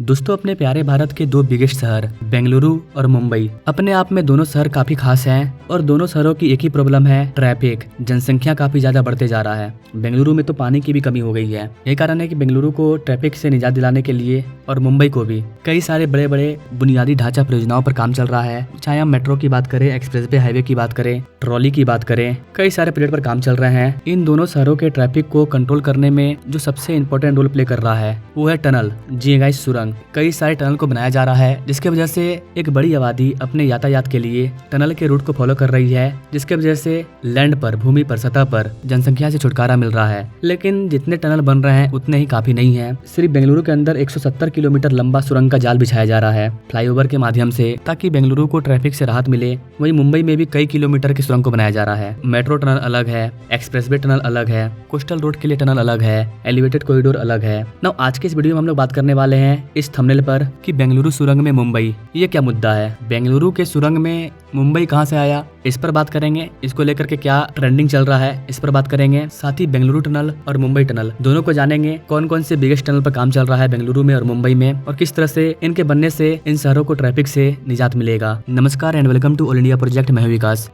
दोस्तों अपने प्यारे भारत के दो बिगेस्ट शहर बेंगलुरु और मुंबई, अपने आप में दोनों शहर काफी खास हैं और दोनों शहरों की एक ही प्रॉब्लम है, ट्रैफिक। जनसंख्या काफी ज्यादा बढ़ते जा रहा है। बेंगलुरु में तो पानी की भी कमी हो गई है। यही कारण है कि बेंगलुरु को ट्रैफिक से निजात दिलाने के लिए और मुंबई को भी कई सारे बड़े बड़े बुनियादी ढांचा परियोजनाओं पर काम चल रहा है। चाहे हम मेट्रो की बात करें, एक्सप्रेसवे हाईवे की बात करें, ट्रॉली की बात करें, कई सारे प्रोजेक्ट पर काम चल रहे हैं। इन दोनों शहरों के ट्रैफिक को कंट्रोल करने में जो सबसे इंपॉर्टेंट रोल प्ले कर रहा है वो है टनल, जी गाइस, सुरंग। कई सारे टनल को बनाया जा रहा है जिसके वजह से एक बड़ी आबादी अपने यातायात के लिए टनल के रूट को फॉलो कर रही है, जिसके वजह से लैंड पर, भूमि पर, सतह पर जनसंख्या से छुटकारा मिल रहा है। लेकिन जितने टनल बन रहे हैं उतने ही काफी नहीं है। सिर्फ बेंगलुरु के अंदर 170 किलोमीटर लंबा सुरंग का जाल बिछाया जा रहा है फ्लाईओवर के माध्यम से, ताकि बेंगलुरु को ट्रैफिक से राहत मिले। वहीं मुंबई में भी कई किलोमीटर की सुरंग को बनाया जा रहा है। मेट्रो टनल अलग है, एक्सप्रेसवे टनल अलग है, कोस्टल रोड के लिए टनल अलग है, एलिवेटेड कॉरिडोर अलग है। नाउ आज के इस वीडियो में हम लोग बात करने वाले हैं इस थंबनेल पर कि बेंगलुरु सुरंग में मुंबई, ये क्या मुद्दा है। बेंगलुरु के सुरंग में मुंबई कहां से आया, इस पर बात करेंगे। इसको लेकर के क्या ट्रेंडिंग चल रहा है, इस पर बात करेंगे। साथ ही बेंगलुरु टनल और मुंबई टनल दोनों को जानेंगे, कौन कौन से बिगेस्ट टनल पर काम चल रहा है बेंगलुरु में और मुंबई में, और किस तरह से इनके बनने से इन शहरों को ट्रैफिक से निजात मिलेगा। नमस्कार and welcome to all India project. मैं हूं विकास।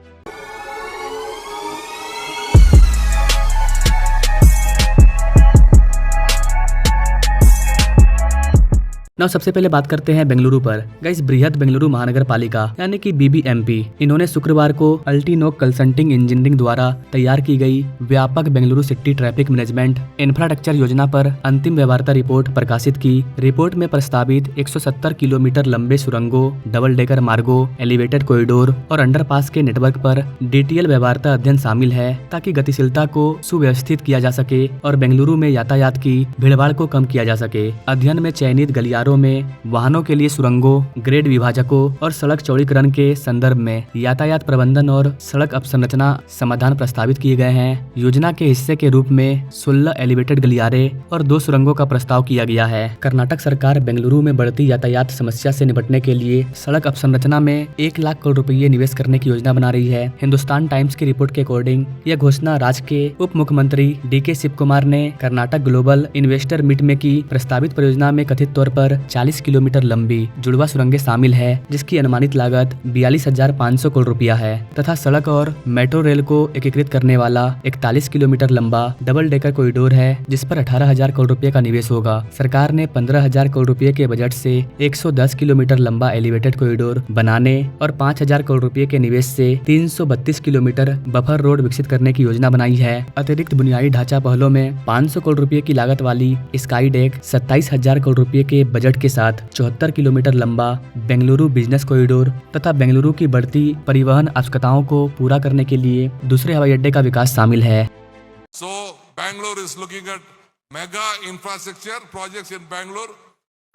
ना सबसे पहले बात करते हैं बेंगलुरु पर। गाइस, बृहद बेंगलुरु महानगर पालिका यानी कि BBMP, इन्होंने शुक्रवार को अल्टीनोक कंसल्टिंग इंजीनियरिंग द्वारा तैयार की गई व्यापक Bengaluru city traffic management infrastructure योजना पर अंतिम व्यवहार्यता रिपोर्ट प्रकाशित की। रिपोर्ट में प्रस्तावित 170 किलोमीटर लंबे सुरंगों, डबल डेकर मार्गों, एलिवेटेड कॉरिडोर और अंडरपास के नेटवर्क पर डिटेल व्यवहार्यता अध्ययन शामिल है, ताकि गतिशीलता को सुव्यवस्थित किया जा सके और बेंगलुरु में यातायात की भीड़भाड़ को कम किया जा सके। अध्ययन में चयनित गलियारों में वाहनों के लिए सुरंगों, ग्रेड विभाजकों और सड़क चौड़ीकरण के संदर्भ में यातायात प्रबंधन और सड़क अवसंरचना समाधान प्रस्तावित किए गए हैं। योजना के हिस्से के रूप में 16 एलिवेटेड गलियारे और 2 सुरंगों का प्रस्ताव किया गया है। कर्नाटक सरकार बेंगलुरु में बढ़ती यातायात समस्या से निपटने के लिए सड़क अवसंरचना में 1 लाख करोड़ रुपए निवेश करने की योजना बना रही है। हिंदुस्तान टाइम्स की रिपोर्ट के अकॉर्डिंग यह घोषणा राज्य के उप मुख्यमंत्री DK शिव कुमार ने कर्नाटक ग्लोबल इन्वेस्टर मीट में की। प्रस्तावित परियोजना में कथित तौर पर 40 किलोमीटर लंबी जुड़वा सुरंगें शामिल है, जिसकी अनुमानित लागत 42,500 करोड़ रुपया है, तथा सड़क और मेट्रो रेल को एकीकृत करने वाला 41 किलोमीटर लंबा डबल डेकर कॉरिडोर है, जिस पर 18,000 करोड़ रुपए का निवेश होगा। सरकार ने 15,000 करोड़ रुपए के बजट से 110 किलोमीटर लंबा एलिवेटेड कॉरिडोर बनाने और 5,000 करोड़ रुपए के निवेश से 332 किलोमीटर बफर रोड विकसित करने की योजना बनाई है। अतिरिक्त बुनियादी ढांचा पहलों में 500 करोड़ रुपए की लागत वाली स्काई डेक, 27,000 करोड़ रुपए के बजट के साथ 74 किलोमीटर लंबा बेंगलुरु बिजनेस कॉरिडोर तथा बेंगलुरु की बढ़ती परिवहन आवश्यकताओं को पूरा करने के लिए दूसरे हवाई अड्डे का विकास शामिल है। So Bangalore is looking at mega infrastructure projects in Bangalore.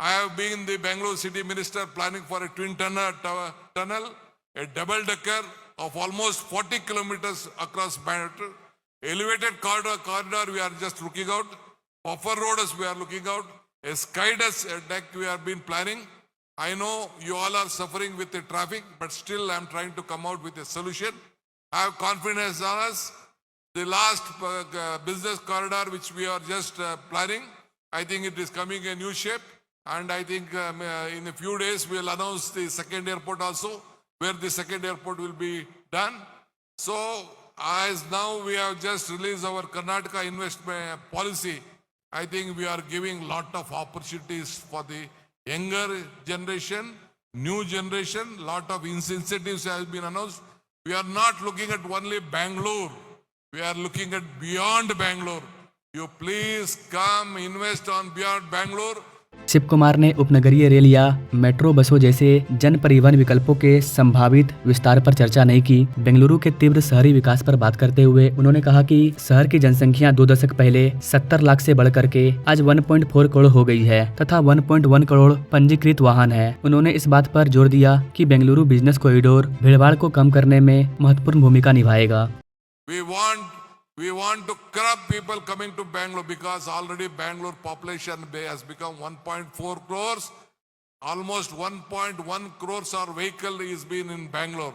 I have been the Bangalore city minister planning for a twin tunnel, a double decker of almost 40 kilometers across Bangalore. Elevated corridor we are just looking out. Buffer roads we are looking out. A sky deck we have been planning. I know you all are suffering with the traffic, but still I am trying to come out with a solution. I have confidence on us. The last business corridor which we are just planning, I think it is coming a new shape, and I think in a few days we will announce the second airport also, where the second airport will be done. So as now we have just released our Karnataka investment policy, I think we are giving lot of opportunities for the younger generation, new generation. Lot of incentives have been announced. We are not looking at only Bangalore. We are looking at beyond Bangalore. You please come invest on beyond Bangalore. Shiv Kumar ने उपनगरीय rail या metro बसों जैसे जन परिवहन विकल्पों के संभावित विस्तार पर चर्चा नहीं की। बेंगलुरु के तीव्र शहरी विकास पर बात करते हुए उन्होंने कहा कि शहर की जनसंख्या 2 दशक पहले 70 लाख से बढ़कर के आज 1.4 करोड़ हो गई है तथा 1.1 करोड़ पंजीकृत वाहन है। उन्होंने इस बात पर जोर दिया कि बेंगलुरु बिजनेस कॉरिडोर भीड़भाड़ को कम करने में महत्वपूर्ण भूमिका निभाएगा। We want to curb people coming to Bangalore, because already Bangalore population has become 1.4 crores. Almost 1.1 crores our vehicle is been in Bangalore.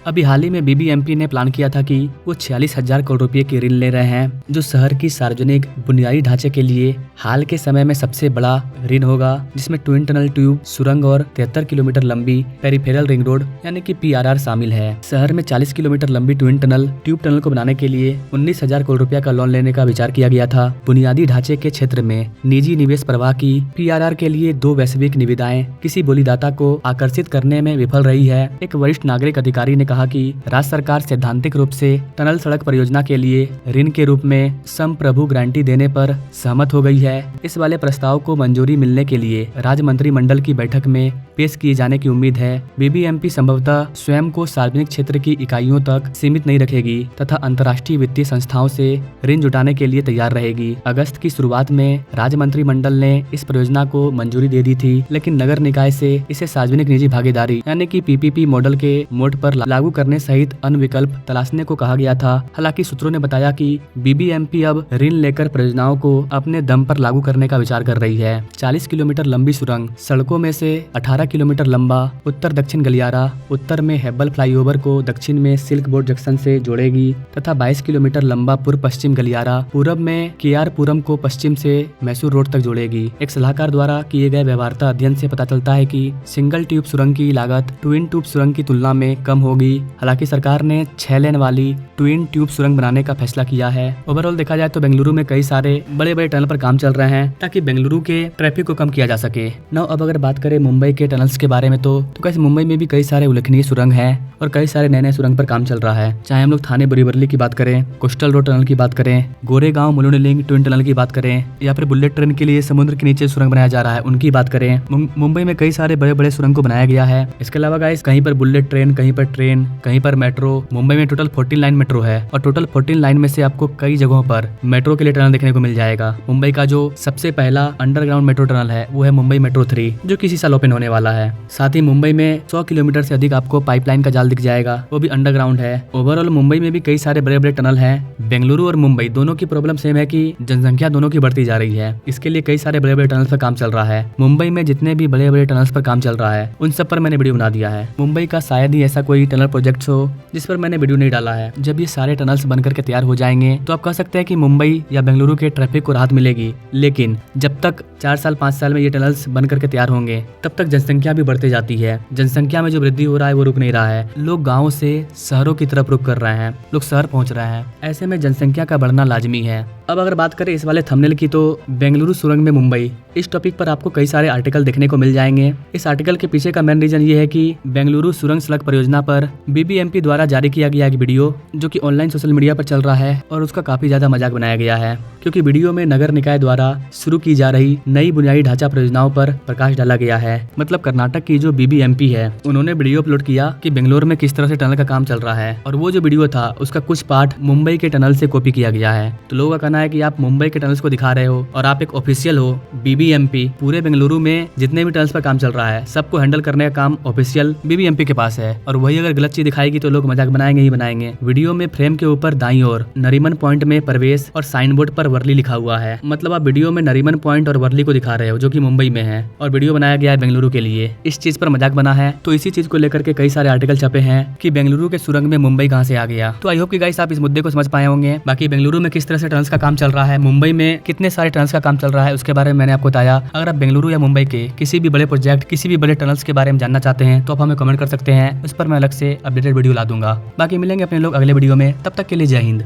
अभी हाल ही में बीबीएमपी ने प्लान किया था कि वो 46,000 करोड़ रुपए की ऋण ले रहे हैं, जो शहर की सार्वजनिक बुनियादी ढांचे के लिए हाल के समय में सबसे बड़ा ऋण होगा, जिसमें ट्विन टनल ट्यूब सुरंग और 73 किलोमीटर लंबी पेरिफेरल रिंग रोड यानी कि PRR शामिल है। शहर में 40 किलोमीटर लंबी ट्विन टनल ट्यूब टनल को बनाने के लिए 19,000 करोड़ रुपया का लोन लेने का विचार किया गया था। बुनियादी ढांचे के क्षेत्र में निजी निवेश प्रवाह की PRR के लिए 2 वैश्विक निविदाएं किसी बोलीदाता को आकर्षित करने में विफल रही है। एक वरिष्ठ नागरिक अधिकारी ने कहा कि राज्य सरकार सैद्धांतिक रूप से टनल सड़क परियोजना के लिए ऋण के रूप में संप्रभु गारंटी देने पर सहमत हो गई है। इस वाले प्रस्ताव को मंजूरी मिलने के लिए राज्य मंत्रिमंडल की बैठक में पेश किए जाने की उम्मीद है। बीबीएमपी संभवतः स्वयं को सार्वजनिक क्षेत्र की इकाइयों तक सीमित नहीं रखेगी तथा अंतर्राष्ट्रीय वित्तीय संस्थाओं से ऋण जुटाने के लिए तैयार रहेगी। अगस्त की शुरुआत में राज्य मंत्रिमंडल ने इस परियोजना को मंजूरी दे दी थी, लेकिन नगर निकाय से इसे सार्वजनिक निजी भागीदारी यानी कि PPP मॉडल के मोड पर लागू करने सहित अन्य विकल्प तलाशने को कहा गया था। हालांकि सूत्रों ने बताया कि बीबीएमपी अब ऋण लेकर परियोजनाओं को अपने दम पर लागू करने का विचार कर रही है। 40 किलोमीटर लंबी सुरंग सड़कों में से 18 किलोमीटर लंबा उत्तर दक्षिण गलियारा उत्तर में हेब्बल फ्लाईओवर को दक्षिण में सिल्क बोर्ड जंक्शन से जोड़ेगी तथा 22 किलोमीटर लंबा पूर्व पश्चिम गलियारा पूरब में KR पुरम को पश्चिम से मैसूर रोड तक जोड़ेगी। एक सलाहकार द्वारा किए गए व्यवहार्यता अध्ययन से पता चलता है कि सिंगल ट्यूब सुरंग की लागत ट्विन ट्यूब सुरंग की तुलना में कम होगी। हालांकि सरकार ने 6 लेन वाली ट्विन ट्यूब सुरंग बनाने का फैसला किया है। ओवरऑल देखा जाए तो बेंगलुरु में कई सारे बड़े बड़े टनल पर काम चल रहे हैं ताकि बेंगलुरु के ट्रैफिक को कम किया जा सके। नाउ अब अगर बात करें मुंबई के टनल्स के बारे में तो कैसे मुंबई में भी कई सारे उल्लेखनीय सुरंग हैं और कई सारे नए नए सुरंग पर काम चल रहा है। चाहे हम लोग थाने बोरीवली की बात करें, कोस्टल रोड टनल की बात करें, गोरेगांव मुलुंड ट्विन टनल की बात करें या फिर बुलेट ट्रेन के लिए समुद्र के नीचे सुरंग बनाया जा रहा है उनकी बात करें। मुंबई में कई सारे बड़े बड़े सुरंग को बनाया गया है। इसके अलावा गाइस कहीं पर बुलेट ट्रेन, कहीं पर ट्रेन, कहीं पर मेट्रो। मुंबई में टोटल 14 लाइन मेट्रो है और टोटल 14 लाइन में से आपको कई जगहों पर मेट्रो के लिए टनल देखने को मिल जाएगा। मुंबई का जो सबसे पहला अंडरग्राउंड मेट्रो टनल है वो है मुंबई मेट्रो 3, जो किसी साल ओपन होने वाला है। साथ ही मुंबई में 100 किलोमीटर से अधिक आपको पाइपलाइन का जाल दिख जाएगा, वो भी अंडरग्राउंड है। ओवरऑल मुंबई में भी कई सारे बड़े बड़े टनल हैं। बेंगलुरु और मुंबई दोनों की प्रॉब्लम सेम है कि जनसंख्या दोनों की बढ़ती जा रही है। इसके लिए कई सारे बड़े बड़े टनल्स पर काम चल रहा है। मुंबई में जितने भी बड़े बड़े टनल्स पर काम चल रहा है उन सब पर मैंने वीडियो बना दिया है। मुंबई का शायद ही ऐसा कोई टनल प्रोजेक्ट हो जिस पर मैंने वीडियो नहीं डाला है। जब ये सारे टनल्स बनकर के तैयार हो जाएंगे तो आप कह सकते हैं कि मुंबई या बेंगलुरु के ट्रैफिक को राहत मिलेगी। लेकिन जब तक 4 साल 5 साल में ये टनल्स बनकर के तैयार होंगे तब तक जनसंख्या भी बढ़ती जाती है। जनसंख्या में जो वृद्धि हो रहा है वो रुक नहीं रहा है। लोग गाँव से शहरों की तरफ रुख कर रहे हैं, लोग शहर पहुंच रहे हैं। ऐसे में जनसंख्या का बढ़ना लाजमी है। अब अगर बात करें इस वाले थंबनेल की तो बेंगलुरु सुरंग में मुंबई, इस टॉपिक पर आपको कई सारे आर्टिकल देखने को मिल जाएंगे। इस आर्टिकल के पीछे का मेन रीजन ये है कि बेंगलुरु सुरंग सड़क परियोजना पर बीबीएमपी द्वारा जारी किया गया एक वीडियो जो कि ऑनलाइन सोशल मीडिया पर चल रहा है और उसका काफी ज्यादा मजाक बनाया गया है, क्योंकि वीडियो में नगर निकाय द्वारा शुरू की जा रही नई बुनियादी ढांचा परियोजनाओं पर प्रकाश डाला गया है। मतलब कर्नाटक की जो बीबीएमपी है उन्होंने वीडियो अपलोड किया कि बेंगलुरु में किस तरह से टनल का काम चल रहा है और वो जो वीडियो था उसका कुछ पार्ट मुंबई के टनल से कॉपी किया गया है। तो लोगों का कहना है कि आप मुंबई के टनल्स को दिखा रहे हो और आप एक ऑफिशियल हो। बीबीएमपी पूरे बेंगलुरु में जितने भी टनल्स पर काम चल रहा है सबको हैंडल करने का काम ऑफिशियल बीबीएमपी के पास है और वही अगर गलत चीज दिखाएगी तो लोग मजाक बनाएंगे ही बनाएंगे। वीडियो में फ्रेम के ऊपर दाईं ओर नरीमन पॉइंट में प्रवेश और साइन बोर्ड पर वर्ली लिखा हुआ है। मतलब आप वीडियो में नरीमन पॉइंट और वर्ली को दिखा रहे हो जो कि मुंबई में है और वीडियो बनाया गया है बेंगलुरु के लिए। इस चीज पर मजाक बना है। तो इसी चीज को लेकर के कई सारे आर्टिकल छपे हैं कि बेंगलुरु के सुरंग में मुंबई कहां से आ गया। तो आई होप कि गाइस आप इस मुद्दे को समझ पाए होंगे। बाकी बेंगलुरु में किस तरह से टनल्स का काम चल रहा है, मुंबई में कितने सारे टनल्स का काम चल रहा है, उसके बारे में मैंने आपको बताया। अगर आप बेंगलुरु या मुंबई के किसी भी बड़े प्रोजेक्ट, किसी भी बड़े टनल्स के बारे में जानना चाहते हैं तो आप हमें कमेंट कर सकते हैं, उस पर मैं अलग से अपडेटेड वीडियो ला दूंगा। बाकी मिलेंगे अपने लोग अगले वीडियो में, तब तक के लिए जय हिंद।